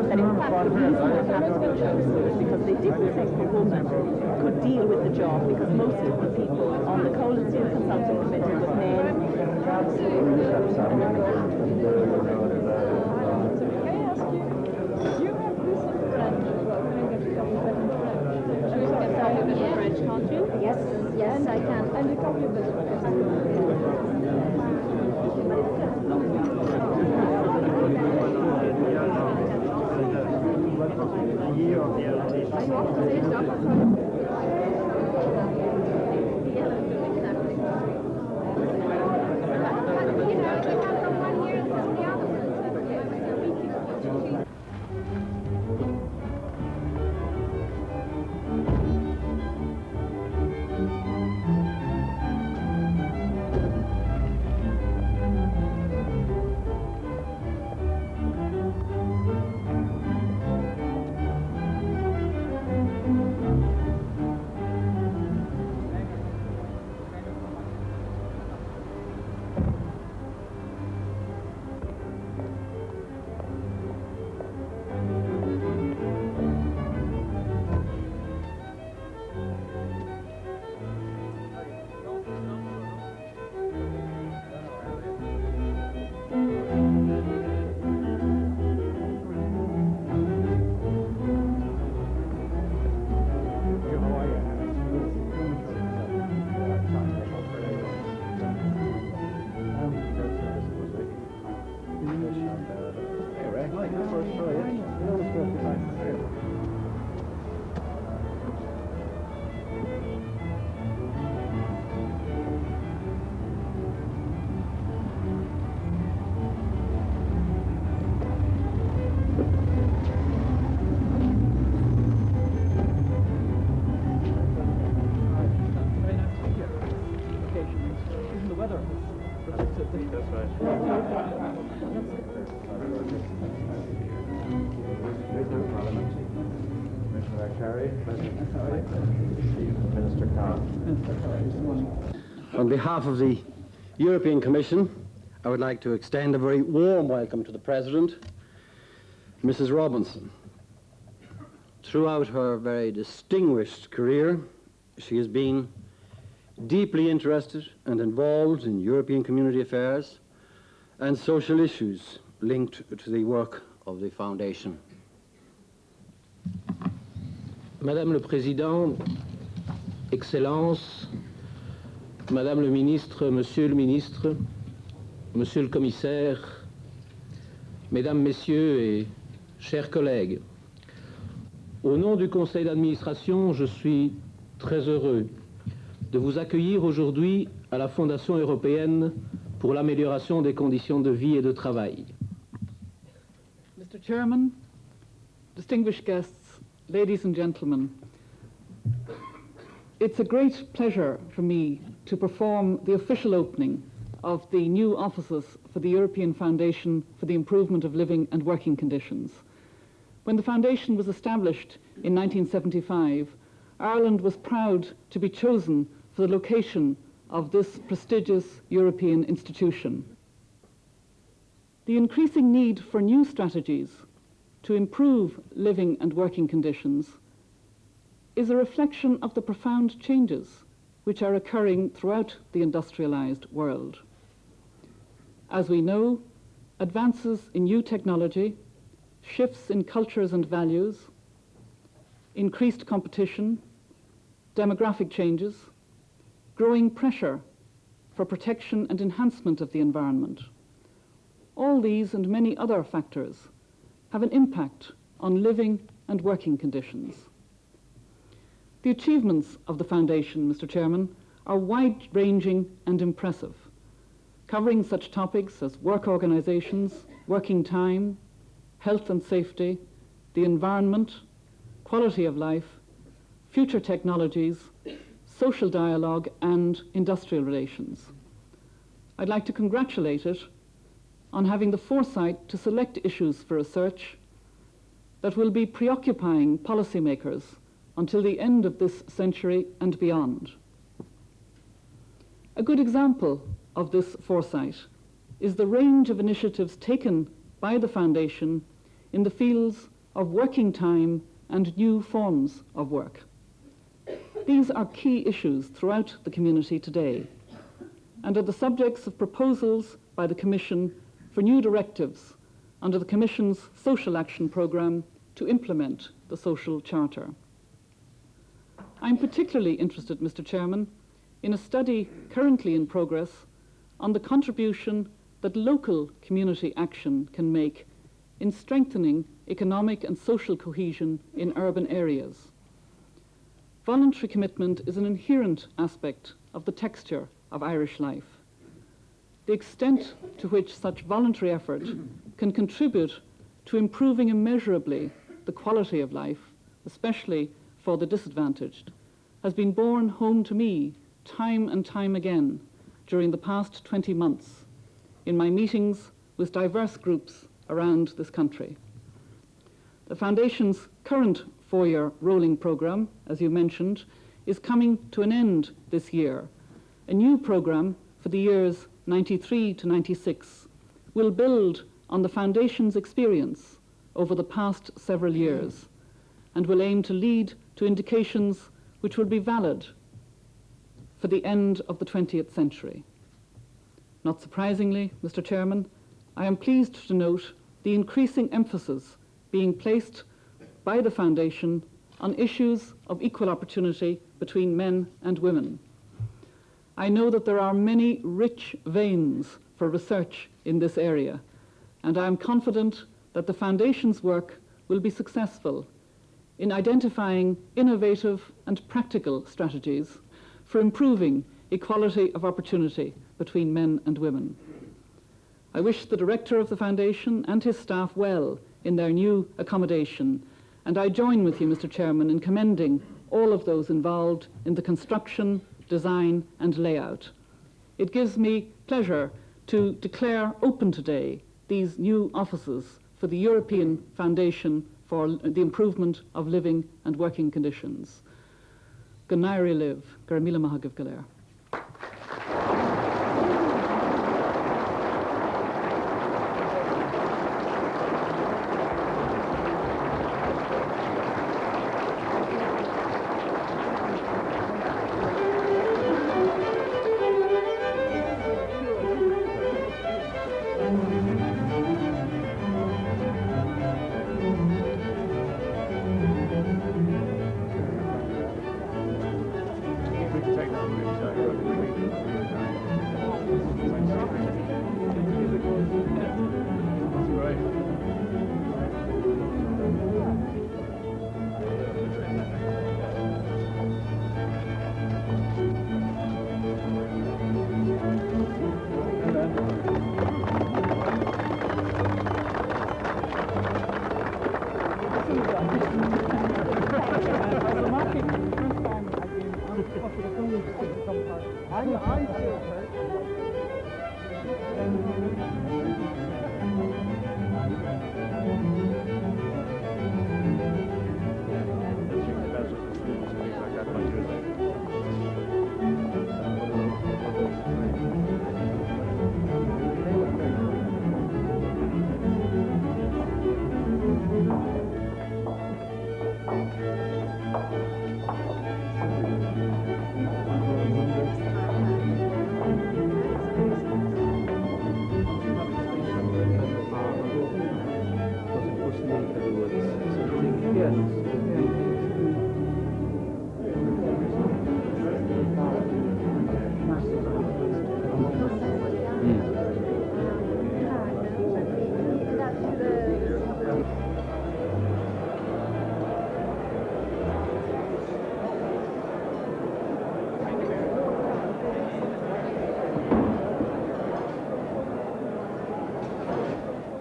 that in fact the reason that has been chosen was because they didn't think the woman could deal with the job, because most of the people on the Coal and Steel Consulting Committee was men. Yes, yes, I can. And a copy of this On behalf of the European Commission, I would like to extend a very warm welcome to the President, Mrs. Robinson. Throughout her very distinguished career, she has been deeply interested and involved in European community affairs and social issues linked to the work of the Foundation. Madame le Président, Excellences, Madame le Ministre, Monsieur le Commissaire, Mesdames, Messieurs et chers collègues, au nom du Conseil d'administration, je suis très heureux de vous accueillir aujourd'hui à la Fondation européenne pour l'amélioration des conditions de vie et de travail. Mr. Chairman, distinguished guests, ladies and gentlemen, it's a great pleasure for me to perform the official opening of the new offices for the European Foundation for the Improvement of Living and Working Conditions. When the Foundation was established in 1975, Ireland was proud to be chosen for the location of this prestigious European institution. The increasing need for new strategies to improve living and working conditions is a reflection of the profound changes which are occurring throughout the industrialized world. As we know, advances in new technology, shifts in cultures and values, increased competition, demographic changes, growing pressure for protection and enhancement of the environment. All these and many other factors have an impact on living and working conditions. The achievements of the Foundation, Mr. Chairman, are wide-ranging and impressive, covering such topics as work organizations, working time, health and safety, the environment, quality of life, future technologies, social dialogue, and industrial relations. I'd like to congratulate it on having the foresight to select issues for research that will be preoccupying policymakers until the end of this century and beyond. A good example of this foresight is the range of initiatives taken by the Foundation in the fields of working time and new forms of work. These are key issues throughout the community today and are the subjects of proposals by the Commission for new directives under the Commission's Social Action Programme to implement the Social Charter. I'm particularly interested, Mr. Chairman, in a study currently in progress on the contribution that local community action can make in strengthening economic and social cohesion in urban areas. Voluntary commitment is an inherent aspect of the texture of Irish life. The extent to which such voluntary effort can contribute to improving immeasurably the quality of life, especially for the disadvantaged, has been borne home to me time and time again during the past 20 months in my meetings with diverse groups around this country. The Foundation's current 4-year rolling programme, as you mentioned, is coming to an end this year. A new programme for the years 93 to 96 will build on the Foundation's experience over the past several years and will aim to lead to indications which will be valid for the end of the 20th century. Not surprisingly, Mr. Chairman, I am pleased to note the increasing emphasis being placed by the Foundation on issues of equal opportunity between men and women. I know that there are many rich veins for research in this area, and I am confident that the Foundation's work will be successful in identifying innovative and practical strategies for improving equality of opportunity between men and women. I wish the Director of the Foundation and his staff well in their new accommodation, and I join with you, Mr. Chairman, in commending all of those involved in the construction, design and layout. It gives me pleasure to declare open today these new offices for the European Foundation for the Improvement of Living and Working Conditions. Ganairi live, Garamila Mahagav Galer.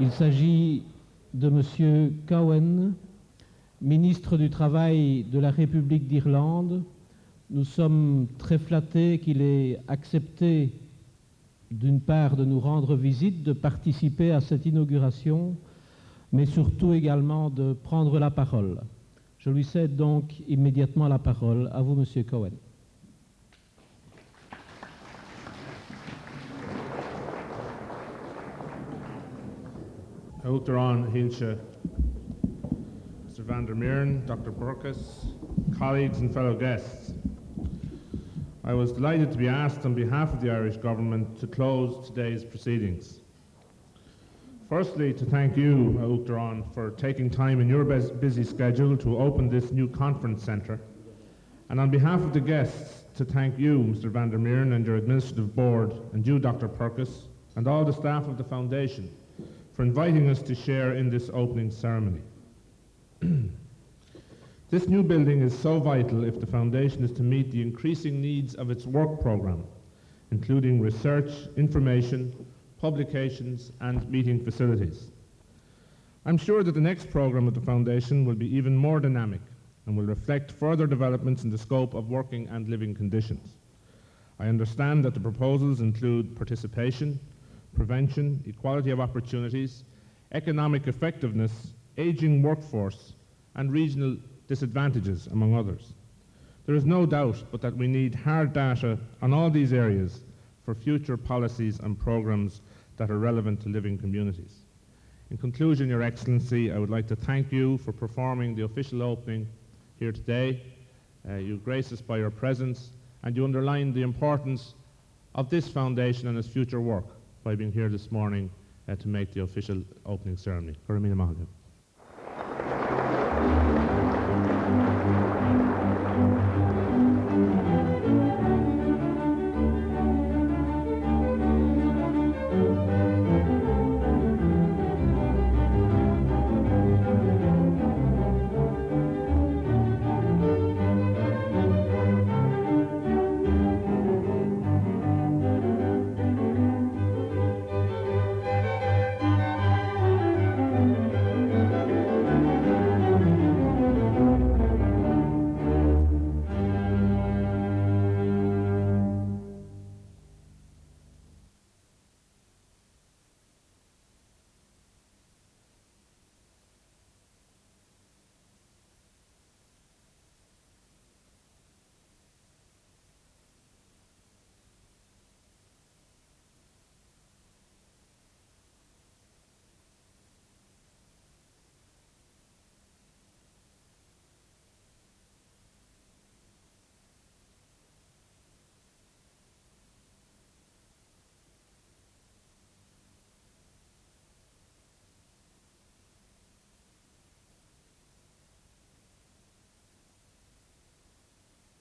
Il s'agit de M. Cowen, ministre du Travail de la République d'Irlande. Nous sommes très flattés qu'il ait accepté, d'une part, de nous rendre visite, de participer à cette inauguration, mais surtout également de prendre la parole. Je lui cède donc immédiatement la parole. À vous, M. Cowen. Uachtarán Hílse, Mr. van der Meuren, Dr. Burkus, colleagues and fellow guests. I was delighted to be asked on behalf of the Irish Government to close today's proceedings. Firstly, to thank you, Uachtarán, for taking time in your busy schedule to open this new conference centre. And on behalf of the guests, to thank you, Mr. van der Meuren, and your administrative board, and you, Dr. Burkus, and all the staff of the Foundation for inviting us to share in this opening ceremony. This new building is so vital if the Foundation is to meet the increasing needs of its work programme, including research, information, publications, and meeting facilities. I'm sure that the next programme of the Foundation will be even more dynamic and will reflect further developments in the scope of working and living conditions. I understand that the proposals include participation, prevention, equality of opportunities, economic effectiveness, ageing workforce, and regional disadvantages, among others. There is no doubt but that we need hard data on all these areas for future policies and programmes that are relevant to living communities. In conclusion, Your Excellency, I would like to thank you for performing the official opening here today. You grace us by your presence, and you underline the importance of this foundation and its future work by being here this morning to make the official opening ceremony. Gurmina Mahalim.